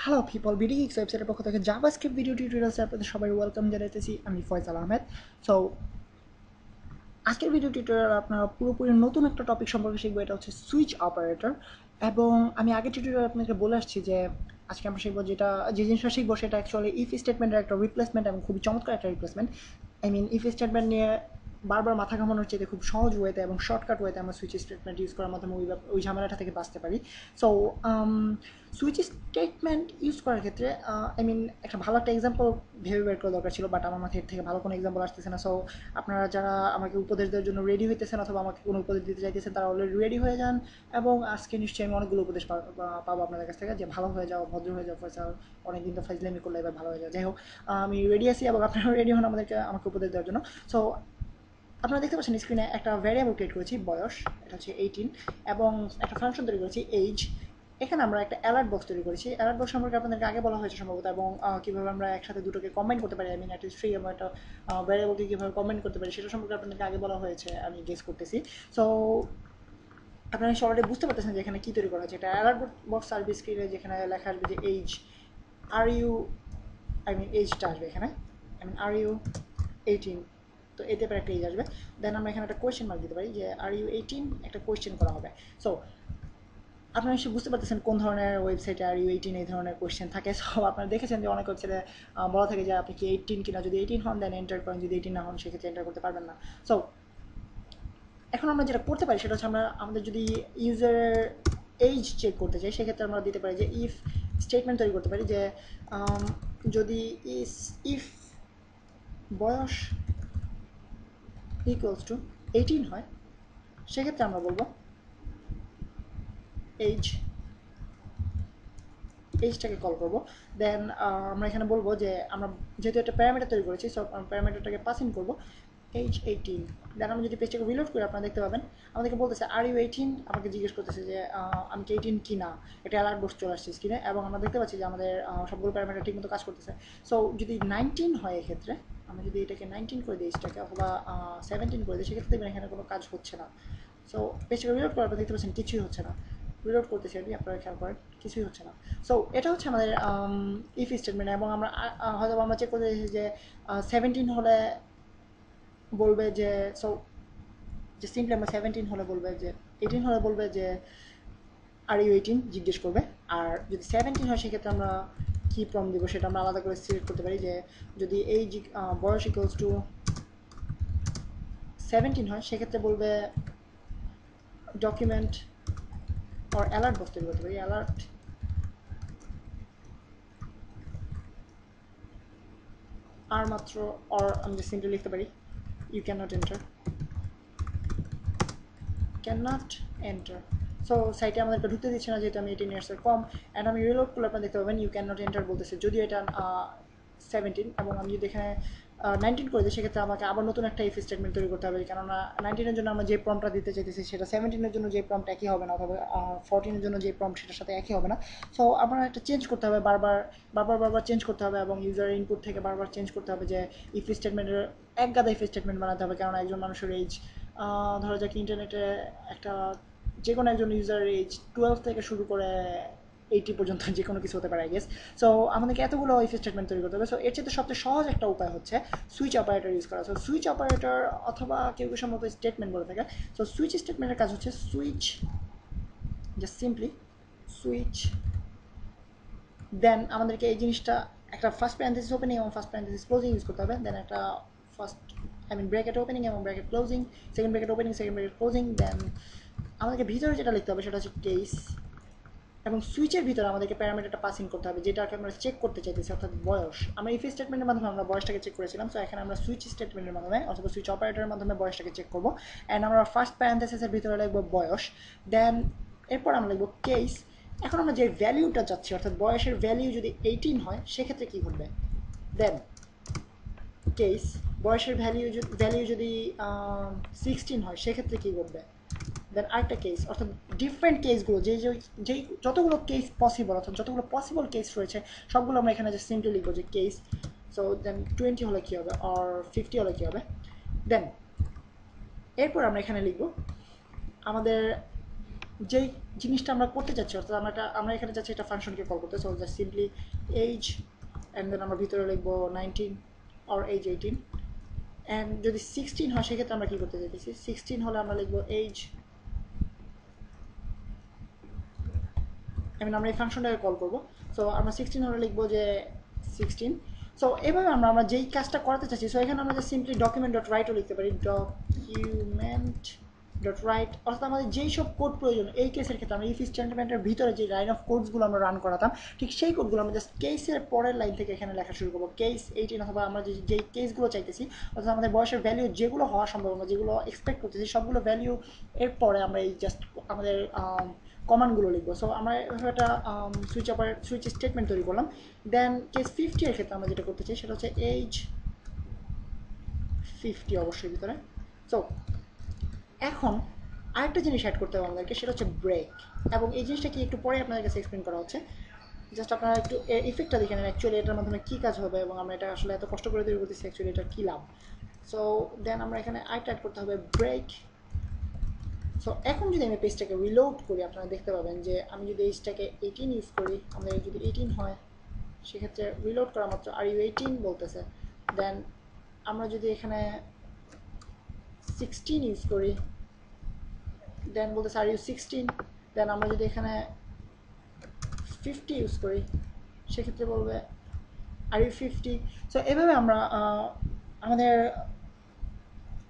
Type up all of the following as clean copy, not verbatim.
Hello people, BD গিকস ওয়েবসাইটের পক্ষ থেকে জাভাস্ক্রিপ্ট ভিডিও টিউটোরিয়ালসে আপনাদের সবাই ওয়েলকাম জানাইতেছি। আমি ফয়সাল আহমেদ। সো আজকের ভিডিও টিউটোরিয়াল আপনারা পুরোপুরি নতুন একটা টপিক সম্পর্কে শিখবো, এটা হচ্ছে সুইচ অপারেটর। এবং আমি আগের টিউটোরিয়াল আপনাকে বলে আসছি যে আজকে আমরা শিখবো যে জিনিসটা শিখবো সেটা অ্যাকচুয়ালি ইফ স্টেটমেন্টের একটা রিপ্লেসমেন্ট এবং খুবই চমৎকার একটা রিপ্লেসমেন্ট। ইফ স্টেটমেন্ট নিয়ে বারবার মাথা ঘামানোর চেয়ে খুব সহজ ওয়েতে এবং শর্টকাট ওয়েতে আমরা সুইচ স্টেটমেন্ট ইউজ করার মাধ্যমে ওই ঝামেলাটা থেকে বাঁচতে পারি। সো সুইচ স্টেটমেন্ট ইউজ করার ক্ষেত্রে একটা ভালো একটা এক্সাম্পল ভেবে বের করা দরকার ছিল, বাট আমার মাথায় থেকে ভালো কোনো এক্সাম্পল আসতেছে না। সো আপনারা যারা আমাকে উপদেশ দেওয়ার জন্য রেডি হইতেছেন অথবা আমাকে কোনো উপদেশ দিতে চাইতেছেন তারা অলরেডি রেডি হয়ে যান, এবং আজকে নিশ্চয়ই আমি অনেকগুলো উপদেশ পাবো আপনাদের কাছ থেকে যে ভালো হয়ে যাও, ভদ্র হয়ে যাও ফয়সাল, অনেকদিন তো ফাইজলামি করলে, এবার ভালো হয়ে যাও। যাই হোক, আমি রেডি আছি এবং আপনারা রেডি হন আমাকে উপদেশ দেওয়ার জন্য। সো আপনারা দেখতে পাচ্ছেন স্ক্রিনে একটা ভ্যারিয়েবল ক্রিয়েট করেছি বয়স, এটা হচ্ছে 18, এবং একটা ফাংশন তৈরি করেছি এইজ। এখানে আমরা একটা অ্যালার্ট বক্স তৈরি করেছি। অ্যালার্ট বক্স সম্পর্কে আপনাদেরকে আগে বলা হয়েছে সম্ভবত, এবং কীভাবে আমরা একসাথে দুটোকে কম্বাইন করতে পারি, অ্যাটলিস্ট ফ্রি আমরা একটা ভ্যারিয়েবলকে কীভাবে কম্বাইন করতে পারি সেটা সম্পর্কে আপনাদেরকে আগে বলা হয়েছে, আমি গেস করতেছি। সো আপনারা অলরেডি বুঝতে পারতেছেন যে এখানে কী তৈরি করা হয়েছে। এটা অ্যালার্ট বক্স সার্ভিস স্ক্রিনে যেখানে লেখা আসবে যে এইজ, আর ইউ এইজটা আসবে এখানে, আর ইউ 18, তো এতে পরে একটা এইজ আসবে। দেন আমরা এখানে একটা কোয়েশ্চেন মার্ক দিতে পারি যে আর ইউ 18, একটা কোয়েশ্চেন করা হবে। সো আপনারা নিশ্চয়ই বুঝতে পারতেছেন কোন ধরনের ওয়েবসাইটে আর ইউ 18 এই ধরনের কোয়েশ্চেন থাকে। সো আপনারা দেখেছেন যে অনেক ওয়েবসাইটে বলা থাকে যে আপনি কি 18 কিনা, যদি 18 হন দেন এন্টার করেন, যদি 18 না হন সেক্ষেত্রে এন্টার করতে পারবেন না। সো এখন আমরা যেটা করতে পারি সেটা হচ্ছে আমরা আমাদের যদি ইউজারের এইজ চেক করতে চাই সেক্ষেত্রে আমরা দিতে পারি যে ইফ স্টেটমেন্ট তৈরি করতে পারি যে যদি ইফ বয়স ইকুয়ালস টু 18 হয় সেক্ষেত্রে আমরা বলবো এইজটাকে কল করবো। দেন আমরা এখানে বলবো যে আমরা যেহেতু একটা প্যারামিটার তৈরি করেছি, সো প্যারামিটারটাকে পাস ইন করবো এইজ 18। দেন আমরা যদি পেজটাকে রিলোড করি আপনারা দেখতে পাবেন আমাদেরকে বলতেছে আর ইউ 18, আমাকে জিজ্ঞেস করতেছে যে আমি কি 18 কি না। এটা অ্যালার্ট বক্স চলে আসছে স্ক্রিনে, এবং আমরা দেখতে পাচ্ছি যে আমাদের সবগুলো প্যারামিটার ঠিকমতো কাজ করতেছে। সো যদি 19 হয় এক্ষেত্রে, আমরা যদি এটাকে 19 করে দিই এইজটাকে, অথবা 17 করে দিই, সেক্ষেত্রে দেখবেন এখানে কোনো কাজ হচ্ছে না। সো পেজটাকে রিলোড করার পর দেখতে পাচ্ছেন কিছুই হচ্ছে না। রিলোড করতেছি আমি, আপনারা খেয়াল করেন কিছুই হচ্ছে না। সো এটা হচ্ছে আমাদের ইফ স্টেটমেন্ট, এবং আমরা হয়তো আমরা চেক করতে যে 17 হলে বলবে যে, সো যে সিম্পলি আমরা 17 হলে বলবে যে 18 হলে বলবে যে আর ইউ 18 জিজ্ঞেস করবে। আর যদি 17 হয় সেক্ষেত্রে আমরা কি প্রম দিব সেটা আমরা আলাদা করে সিলেক্ট করতে পারি যে যদি এই বয়স ইকুয়ালস টু 17 হয় সেক্ষেত্রে বলবে ডকুমেন্ট অর অ্যালার্ট বক্স তৈরি করতে পারি, অ্যালার্ট আর মাত্র, অর আমি যে সিম্পলি লিখতে পারি you can not enter. So সাইটে আমাদেরকে ঢুকতে দিচ্ছে না যেহেতু আমি 18 ইয়ার্সের কম। অ্যান্ড আমি রিলোড করলে আপনারা দেখতে পাবেন ইউ ক্যান নট এন্টার বলতেছে, যদিও এটা 17, এবং আমি যদি এখানে 19 করে দিই সেক্ষেত্রে আমাকে আবার নতুন একটা ইফ স্টেটমেন্ট তৈরি করতে হবে, কেননা 19-এর জন্য আমরা যে প্রম্পটটা দিতে চাইতেছি সেটা 17-এর জন্য যে প্রম্পট একই হবে না, অথবা 14-এর জন্য যে প্রম্পট সেটার সাথে একই হবে না। সো আপনারা একটা চেঞ্জ করতে হবে, বারবার চেঞ্জ করতে হবে, এবং ইউজার ইনপুট থেকে বারবার চেঞ্জ করতে হবে যে ইফ স্টেটমেন্টের এক গাদা ইফ স্টেটমেন্ট বানাতে হবে, কেননা একজন মানুষের এইজ, ধরা যাক ইন্টারনেটে একটা যে কোনো একজন ইউজারের এইজ 12 থেকে শুরু করে 80 পর্যন্ত যে কোনো কিছু হতে পারে আই গেস। সো আমাদেরকে এতগুলো ইফ স্টেটমেন্ট তৈরি করতে হবে। সো এর চেয়ে সবচেয়ে সহজ একটা উপায় হচ্ছে সুইচ অপারেটর ইউজ করা। সো সুইচ অপারেটর, অথবা কেউ কেউ সম্ভবত স্টেটমেন্ট বলে থাকে। সো সুইচ স্টেটমেন্টের কাজ হচ্ছে switch, just simply switch, then আমাদেরকে এই জিনিসটা একটা ফার্স্ট প্যারেন্থেসিস ওপেনিং এবং ফার্স্ট প্যারেন্থেসিস ক্লোজিং ইউজ করতে হবে। দেন একটা ফার্স্ট ব্র্যাকেট ওপেনিং এবং bracket closing, second bracket opening, second bracket closing. Then আমাদেরকে ভিতরে যেটা লিখতে হবে সেটা হচ্ছে কেস, এবং সুইচের ভিতরে আমাদেরকে প্যারামিটারটা পাস ইন করতে হবে যেটাকে আমরা চেক করতে চাইতেছি, অর্থাৎ বয়স। আমরা ইফ স্টেটমেন্টের মাধ্যমে আমরা বয়সটাকে চেক করেছিলাম, সো এখানে আমরা সুইচ স্টেটমেন্টের মাধ্যমে অথবা সুইচ অপারেটরের মাধ্যমে বয়সটাকে চেক করবো। অ্যান্ড আমরা ফার্স্ট প্যারেন্থেসিসের ভিতরে লিখবো বয়স। দেন এরপর আমরা লিখবো কেস। এখন আমরা যে ভ্যালিউটা চাচ্ছি, অর্থাৎ বয়সের ভ্যালিউ যদি 18 হয় সেক্ষেত্রে কী ঘটবে। দেন কেস, বয়সের ভ্যালিউ যদি 16 হয় সেক্ষেত্রে কী ঘটবে। দেন আরেকটা কেস, অর্থাৎ ডিফারেন্ট কেসগুলো যেই যতগুলো কেস পসিবল, অর্থাৎ যতগুলো পসিবল কেস রয়েছে সবগুলো আমরা এখানে জাস্ট সিম্পলি লিখবো যে কেস। সো দেন 20 হলে কী হবে, আর 50 হলে কী হবে। দেন এরপর আমরা এখানে লিখবো আমাদের যেই জিনিসটা আমরা করতে চাচ্ছি, অর্থাৎ আমরা এখানে চাচ্ছি একটা ফাংশনকে কল করতে, so just simply as and then আমরা ভিতরে লিখবো 19 অর এজ 18, অ্যান্ড যদি 16 হয় সেক্ষেত্রে আমরা কী করতে চাইতেছি, 16 হলে আমরা লিখবো এজ, আমরা এই ফাংশনটাকে কল করবো। সো আমরা 16 হলে লিখবো যে 16। সো এভাবে আমরা যেই কাজটা করাতে চাচ্ছি, সো এখানে আমরা যে সিম্পলি ডকুমেন্ট ডট রাইটও লিখতে পারি, ডকুমেন্ট ডট রাইট, অর্থাৎ আমাদের যেই সব কোড প্রয়োজন এই কেসের ক্ষেত্রে আমরা ইফ স্টেটমেন্টের ভিতরে যে লাইন অফ কোডসগুলো আমরা রান করাতাম, ঠিক সেই কোডগুলো আমরা জাস্ট কেসের পরের লাইন থেকে এখানে লেখা শুরু করবো, কেস 18, অথবা আমরা যেই কেসগুলো চাইতেছি, অর্থাৎ আমাদের বয়সের ভ্যালিউ যেগুলো হওয়া সম্ভব, আমরা যেগুলো এক্সপেক্ট করতেছি সবগুলো ভ্যালিউ এর পরে আমরা এই জাস্ট আমাদের কমান্ডগুলো লিখবো। সো আমরা একটা সুইচ স্টেটমেন্ট তৈরি করলাম। দেন কেস 50 এর ক্ষেত্রে আমরা যেটা করতে চাই সেটা হচ্ছে এজ 50 অবশ্যই ভিতরে। সো এখন আরেকটা জিনিস অ্যাড করতে হবে আমাদেরকে, সেটা হচ্ছে ব্রেক, এবং এই জিনিসটা কি একটু পরে আপনাদের কাছে এক্সপ্লেন করা হচ্ছে, জাস্ট আপনারা একটু ইফেক্টটা দেখে নেন অ্যাকচুয়ালি এটার মাধ্যমে কী কাজ হবে, এবং আমরা এটা আসলে এত কষ্ট করে তৈরি করতেছি অ্যাকচুয়ালি এটা কী লাভ। সো দেন আমরা এখানে আরেকটা অ্যাড করতে হবে ব্রেক। সো এখন যদি আমি পেজটাকে রিলোড করি, আপনারা দেখতে পাবেন যে আমি যদি এইজটাকে 18 ইউজ করি, আমাদের যদি 18 হয় সেক্ষেত্রে রিলোড করা মাত্র আর ইউ 18 বলতেছে। দেন আমরা যদি এখানে 16 ইউজ করি, দেন বলতেছে আর ইউ 16। দেন আমরা যদি এখানে 50 ইউজ করি সেক্ষেত্রে বলবে আর ইউ 50। সো এভাবে আমরা আমাদের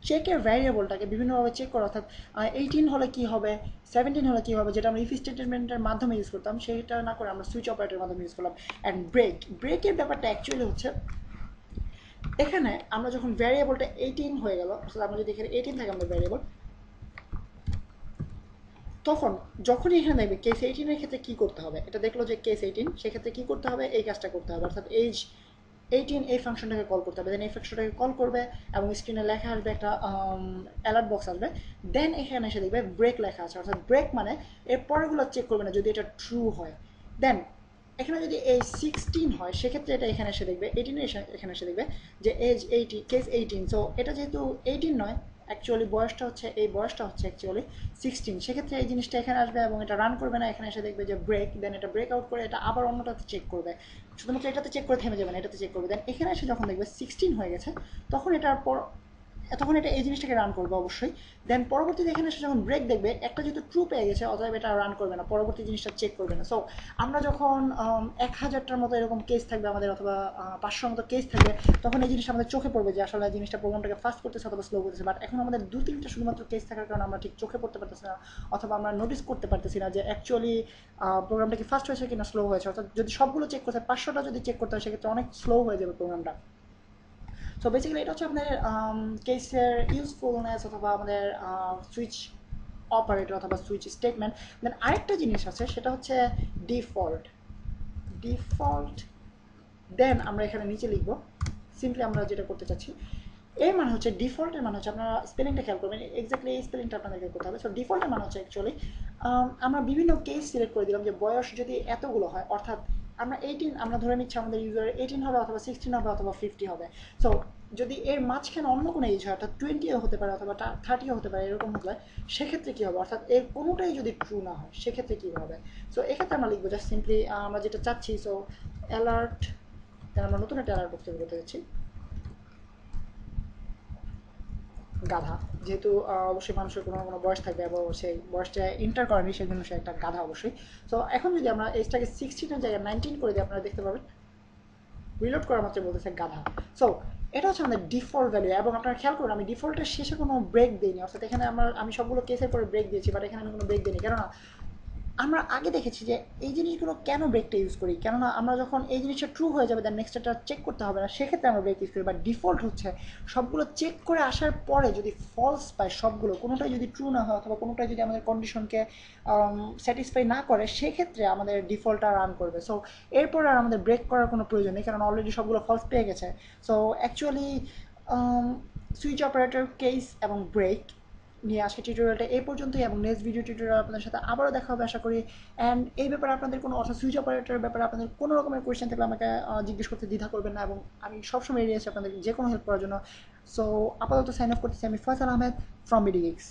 চেকের ভ্যারিয়েবলটাকে বিভিন্নভাবে চেক করা, অর্থাৎ 18 হলে কী হবে, 17 হলে কী হবে, যেটা আমরা ইফ স্টেটমেন্টের মাধ্যমে ইউজ করতাম সেটা না করে আমরা সুইচ অপারেটরের মাধ্যমে ইউজ করলাম। অ্যান্ড ব্রেকের ব্যাপারটা অ্যাকচুয়ালি হচ্ছে এখানে আমরা যখন ভ্যারিয়েবলটা 18 হয়ে গেল, অর্থাৎ আমরা যদি এখানে 18 থাকে আমাদের ভ্যারিয়েবল, তখন যখনই এখানে দেখবে কেস 18 এর ক্ষেত্রে কী করতে হবে, এটা দেখলো যে কেস 18, সেক্ষেত্রে কী করতে হবে, এই কাজটা করতে হবে, অর্থাৎ এজ 18 এই ফাংশনটাকে কল করতে হবে। দেন এই ফাংশনটাকে কল করবে এবং স্ক্রিনে লেখা আসবে, একটা অ্যালার্ট বক্স আসবে। দেন এখানে এসে দেখবে ব্রেক লেখা আছে, অর্থাৎ ব্রেক মানে এর পরেগুলো চেক করবে না যদি এটা ট্রু হয়। দেন এখানে যদি এই 16 হয় সেক্ষেত্রে এটা এখানে এসে দেখবে 18 এখানে এসে দেখবে যে এজ 80, কেস 18। সো এটা যেহেতু 18 নয়, অ্যাকচুয়ালি বয়সটা হচ্ছে এই বয়সটা হচ্ছে অ্যাকচুয়ালি 16, সেক্ষেত্রে এই জিনিসটা এখানে আসবে এবং এটা রান করবে না, এখানে এসে দেখবে যে ব্রেক, দেন এটা ব্রেক আউট করে এটা আবার অন্যটাতে চেক করবে, শুধুমাত্র এটাতে চেক করে থেমে যাবে না, এটাতে চেক করবে। দেন এখানে এসে যখন দেখবে 16 হয়ে গেছে তখন এটার পর তখন এটা এই জিনিসটাকে রান করবে অবশ্যই। দেন পরবর্তীতে এখানে এসে যখন ব্রেক দেখবে একটা যেহেতু ট্রু পেয়ে গেছে, অতএব এটা রান করবে না, পরবর্তী জিনিসটা চেক করবে না। সো আমরা যখন 1000টার মতো এরকম কেস থাকবে আমাদের, অথবা 500 মতো কেস থাকবে, তখন এই জিনিসটা আমাদের চোখে পড়বে যে আসলে জিনিসটা প্রোগ্রামটাকে ফাস্ট করতেছে অথবা স্লো করতেছে। বাট এখন আমাদের 2-3টা শুধুমাত্র কেস থাকার কারণে আমরা ঠিক চোখে পড়তে পারতেছি না, অথবা আমরা নোটিস করতে পারতেছি না যে অ্যাকচুয়ালি প্রোগ্রামটা কি ফাস্ট হয়েছে কিনা স্লো হয়েছে। অর্থাৎ যদি সবগুলো চেক করতে হয়, 500টা যদি চেক করতে হয় সেক্ষেত্রে অনেক স্লো হয়ে যাবে প্রোগ্রামটা। সো বেসিক্যালি এটা হচ্ছে আমাদের কেসের ইউজফুলনেস, অথবা আমাদের সুইচ অপারেটর অথবা সুইচ স্টেটমেন্ট। দেন আরেকটা জিনিস আছে সেটা হচ্ছে ডিফল্ট। দেন আমরা এখানে নিচে লিখবো সিম্পলি আমরা যেটা করতে চাচ্ছি, এর মানে হচ্ছে ডিফল্টের মানে হচ্ছে, আপনারা স্পেলিংটা খেয়াল করবেন, এক্স্যাক্টলি এই স্পেলিংটা আপনাদেরকে করতে হবে। সো ডিফল্টের মানে হচ্ছে অ্যাকচুয়ালি আমরা বিভিন্ন কেস সিলেক্ট করে দিলাম যে বয়স যদি এতগুলো হয়, অর্থাৎ আমরা 18 আমরা ধরে নিচ্ছি আমাদের ইউজারের 18 হবে, অথবা 16 হবে, অথবা 50 হবে। সো যদি এর মাঝখানে অন্য কোনো এজ হয়, অর্থাৎ 20ও হতে পারে, অথবা 30ও হতে পারে, এরকম হতে পারে, সেক্ষেত্রে কী হবে, অর্থাৎ এর কোনোটাই যদি ট্রু না হয় সেক্ষেত্রে কী হবে। সো এক্ষেত্রে আমরা লিখবো জাস্ট সিম্পলি আমরা যেটা চাচ্ছি, সো অ্যালার্ট, আমরা নতুন একটা অ্যালার্ট বক্স তৈরি করতে যাচ্ছি, গাধা, যেহেতু অবশ্যই মানুষের কোনো কোনো বয়স থাকবে এবং সেই বয়সটা এন্টার করেনি, সেই জন্য সে একটা গাধা অবশ্যই। সো এখন যদি আমরা এজটাকে 16-এর জায়গায় 19 করে দিই, আপনারা দেখতে পাবেন রিলোড করার মাত্র বলতেছে গাধা। সো এটা হচ্ছে আমাদের ডিফল্ট ভ্যালু, এবং আপনারা খেয়াল করুন আমি ডিফল্টের শেষে কোনো ব্রেক দিইনি, অর্থাৎ এখানে আমি সবগুলো কেসের পরে ব্রেক দিয়েছি, বাট এখানে আমি কোনো ব্রেক দিইনি, কেননা আমরা আগে দেখেছি যে এই জিনিসগুলো কেন ব্রেকটা ইউজ করি, কেননা আমরা যখন এই জিনিসটা ট্রু হয়ে যাবে দেন নেক্সট এটা চেক করতে হবে না, সেক্ষেত্রে আমরা ব্রেক ইউজ করি। বাট ডিফল্ট হচ্ছে সবগুলো চেক করে আসার পরে যদি ফলস পায়, সবগুলো কোনোটাই যদি ট্রু না হয়, অথবা কোনোটাই যদি আমাদের কন্ডিশনকে স্যাটিসফাই না করে, সেক্ষেত্রে আমাদের ডিফল্টটা রান করবে। সো এরপর আর আমাদের ব্রেক করার কোনো প্রয়োজন নেই, কারণ অলরেডি সবগুলো ফলস পেয়ে গেছে। So actually switch operator, case এবং ব্রেক নিয়ে আজকে টিউটোরিয়ালটা এই পর্যন্তই, এবং নেক্সট ভিডিও টিউটোরিয়াল আপনাদের সাথে আবারও দেখা হবে আশা করি। অ্যান্ড এই ব্যাপারে আপনাদের কোনো, অর্থাৎ সুইচ অপারেটরের ব্যাপারে আপনাদের কোনো রকমের কোয়েশ্চেন থাকলে আমাকে জিজ্ঞেস করতে দ্বিধা করবেন না, এবং আমি সবসময় এড়িয়ে আছি আপনাদের যে কোনো হেল্প করার জন্য। সো আপাতত সাইন অফ করতেছি আমি Faisal Ahmed from BD gigs.